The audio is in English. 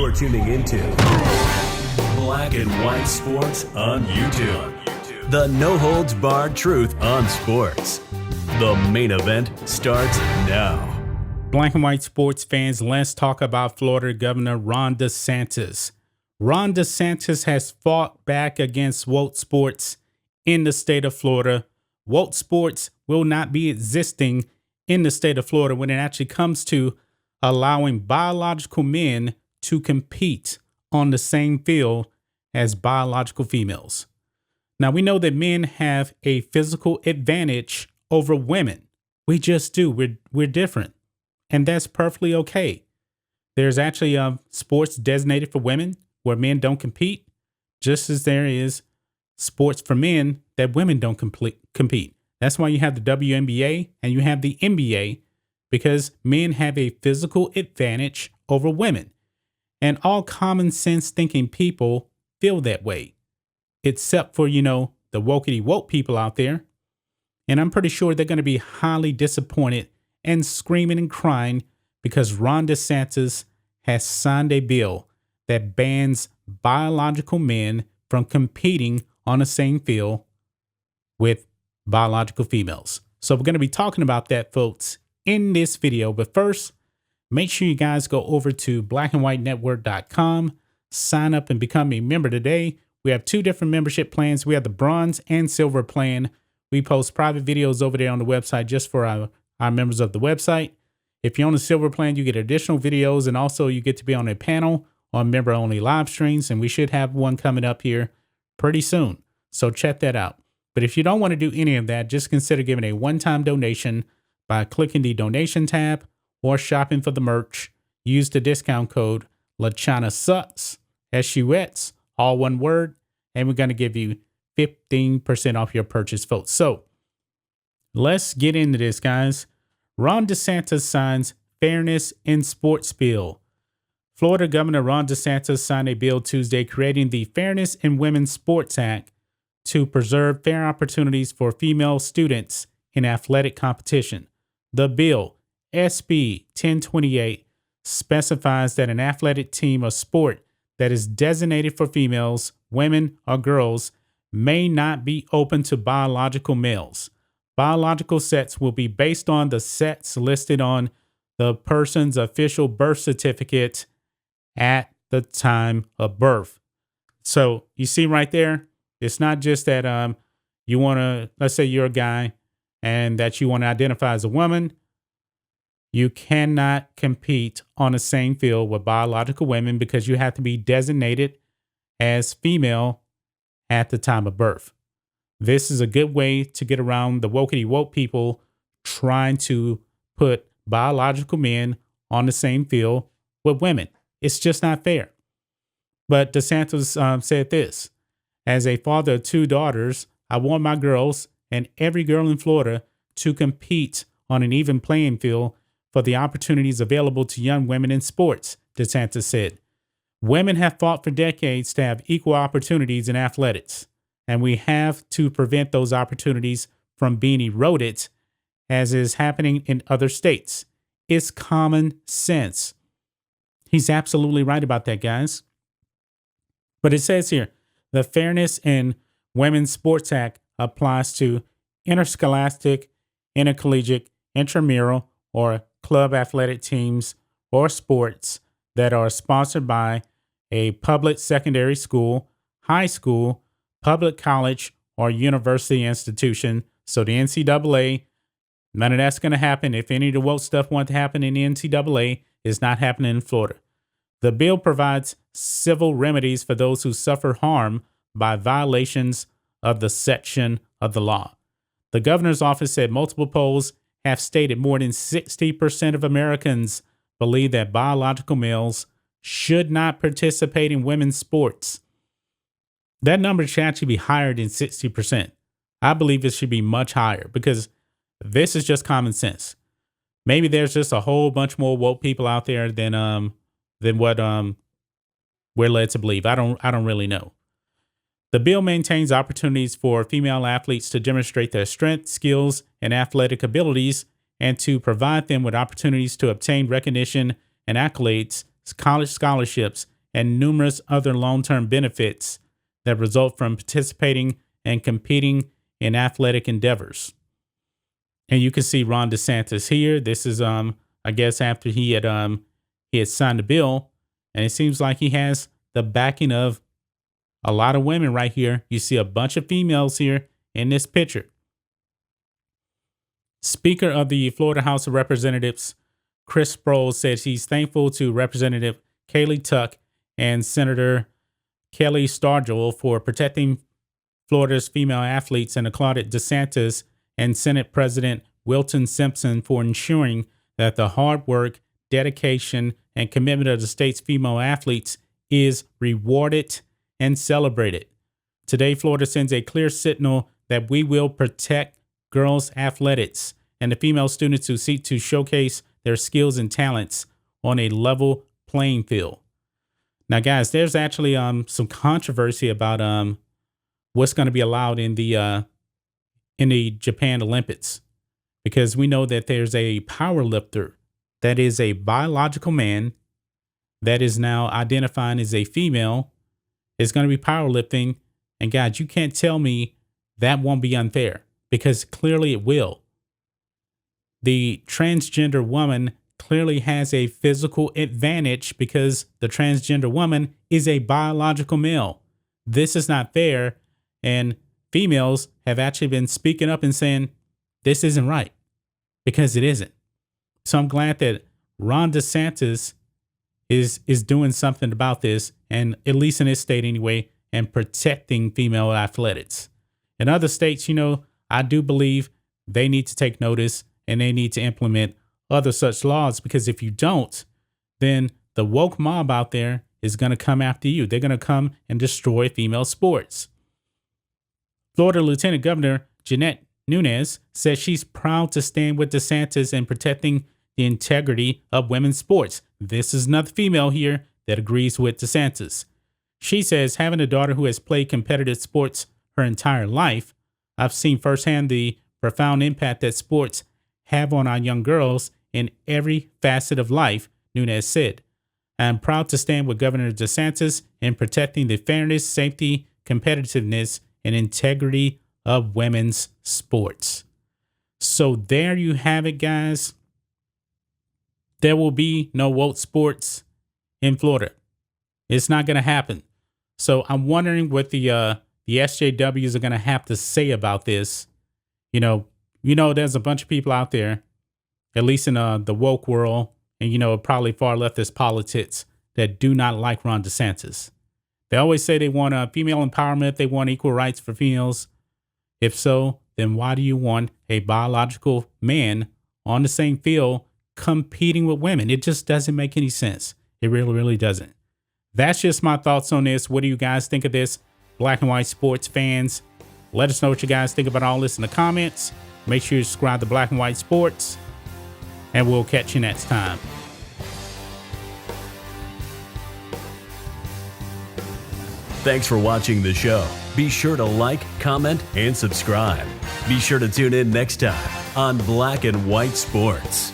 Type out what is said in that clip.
You're tuning into Black and White Sports on YouTube. The no-holds-barred truth on sports. The main event starts now. Black and White Sports fans, let's talk about Florida Governor Ron DeSantis. Ron DeSantis has fought back against woke sports in the state of Florida. Woke sports will not be existing in the state of Florida when it actually comes to allowing biological men to compete on the same field as biological females. Now, we know that men have a physical advantage over women. We just do. We're different. And that's perfectly okay. There's actually sports designated for women where men don't compete, just as there is sports for men that women don't compete. That's why you have the WNBA and you have the NBA, because men have a physical advantage over women. And all common sense thinking people feel that way, except for, the wokey woke people out there. And I'm pretty sure they're going to be highly disappointed and screaming and crying because Ron DeSantis has signed a bill that bans biological men from competing on the same field with biological females. So we're going to be talking about that, folks, in this video. But first, make sure you guys go over to blackandwhitenetwork.com, sign up and become a member today. We have two different membership plans. We have the bronze and silver plan. We post private videos over there on the website just for our members of the website. If you're on the silver plan, you get additional videos, and also you get to be on a panel on member-only live streams, and we should have one coming up here pretty soon. So check that out. But if you don't want to do any of that, just consider giving a one-time donation by clicking the donation tab or shopping for the merch. Use the discount code LaChanaSucks, S-U-X, all one word, and we're going to give you 15% off your purchase, folks. So let's get into this, guys. Ron DeSantis signs Fairness in Sports bill. Florida Governor Ron DeSantis signed a bill Tuesday creating the Fairness in Women's Sports Act to preserve fair opportunities for female students in athletic competition. The bill, SB 1028, specifies that an athletic team or sport that is designated for females, women, or girls may not be open to biological males. Biological sets will be based on the sets listed on the person's official birth certificate at the time of birth. So you see right there, it's not just that you want to, let's say you're a guy and that you want to identify as a woman. You cannot compete on the same field with biological women because you have to be designated as female at the time of birth. This is a good way to get around the wokey woke people trying to put biological men on the same field with women. It's just not fair. But DeSantis said this: as a father of two daughters, I want my girls and every girl in Florida to compete on an even playing field for the opportunities available to young women in sports, DeSantis said. Women have fought for decades to have equal opportunities in athletics, and we have to prevent those opportunities from being eroded, as is happening in other states. It's common sense. He's absolutely right about that, guys. But it says here, the Fairness in Women's Sports Act applies to interscholastic, intercollegiate, intramural, or club athletic teams or sports that are sponsored by a public secondary school, high school, public college, or university institution. So the NCAA, none of that's going to happen. If any of the woke stuff wants to happen in the NCAA, it's not happening in Florida. The bill provides civil remedies for those who suffer harm by violations of the section of the law. The governor's office said multiple polls have stated more than 60% of Americans believe that biological males should not participate in women's sports. That number should actually be higher than 60%. I believe it should be much higher because this is just common sense. Maybe there's just a whole bunch more woke people out there than what we're led to believe. I don't really know. The bill maintains opportunities for female athletes to demonstrate their strength, skills, and athletic abilities, and to provide them with opportunities to obtain recognition and accolades, college scholarships, and numerous other long-term benefits that result from participating and competing in athletic endeavors. And you can see Ron DeSantis here. This is, I guess, after he had signed the bill, and it seems like he has the backing of a lot of women right here. You see a bunch of females here in this picture. Speaker of the Florida House of Representatives, Chris Sproul, said he's thankful to Representative Kaylee Tuck and Senator Kelly Stargel for protecting Florida's female athletes, and applauded DeSantis and Senate President Wilton Simpson for ensuring that the hard work, dedication, and commitment of the state's female athletes is rewarded and celebrated. Today, Florida sends a clear signal that we will protect girls' athletics and the female students who seek to showcase their skills and talents on a level playing field. Now, guys, there's actually some controversy about what's going to be allowed in the Japan Olympics, because we know that there's a power lifter that is a biological man that is now identifying as a female, is going to be powerlifting. And guys, you can't tell me that won't be unfair, because clearly it will. The transgender woman clearly has a physical advantage because the transgender woman is a biological male. This is not fair. And females have actually been speaking up and saying this isn't right, because it isn't. So I'm glad that Ron DeSantis is doing something about this, and at least in his state anyway, and protecting female athletics. In other states, I do believe they need to take notice and they need to implement other such laws, because if you don't, then the woke mob out there is going to come after you. They're going to come and destroy female sports. Florida Lieutenant Governor Jeanette Nunes says she's proud to stand with DeSantis in protecting the integrity of women's sports. This is another female here that agrees with DeSantis. She says, having a daughter who has played competitive sports her entire life, I've seen firsthand the profound impact that sports have on our young girls in every facet of life, Nunes said. I am proud to stand with Governor DeSantis in protecting the fairness, safety, competitiveness, and integrity of women's sports. So there you have it, guys. There will be no woke sports in Florida. It's not going to happen. So I'm wondering what the SJWs are going to have to say about this. There's a bunch of people out there, at least in the woke world, and, probably far leftist politics, that do not like Ron DeSantis. They always say they want female empowerment. They want equal rights for females. If so, then why do you want a biological man on the same field competing with women? It just doesn't make any sense. It really, really doesn't. That's just my thoughts on this. What do you guys think of this? Black and white sports fans, let us know what you guys think about all this in the comments. Make sure you subscribe to Black and White Sports, and we'll catch you next time. Thanks for watching the show. Be sure to like, comment, and subscribe. Be sure to tune in next time on Black and White Sports.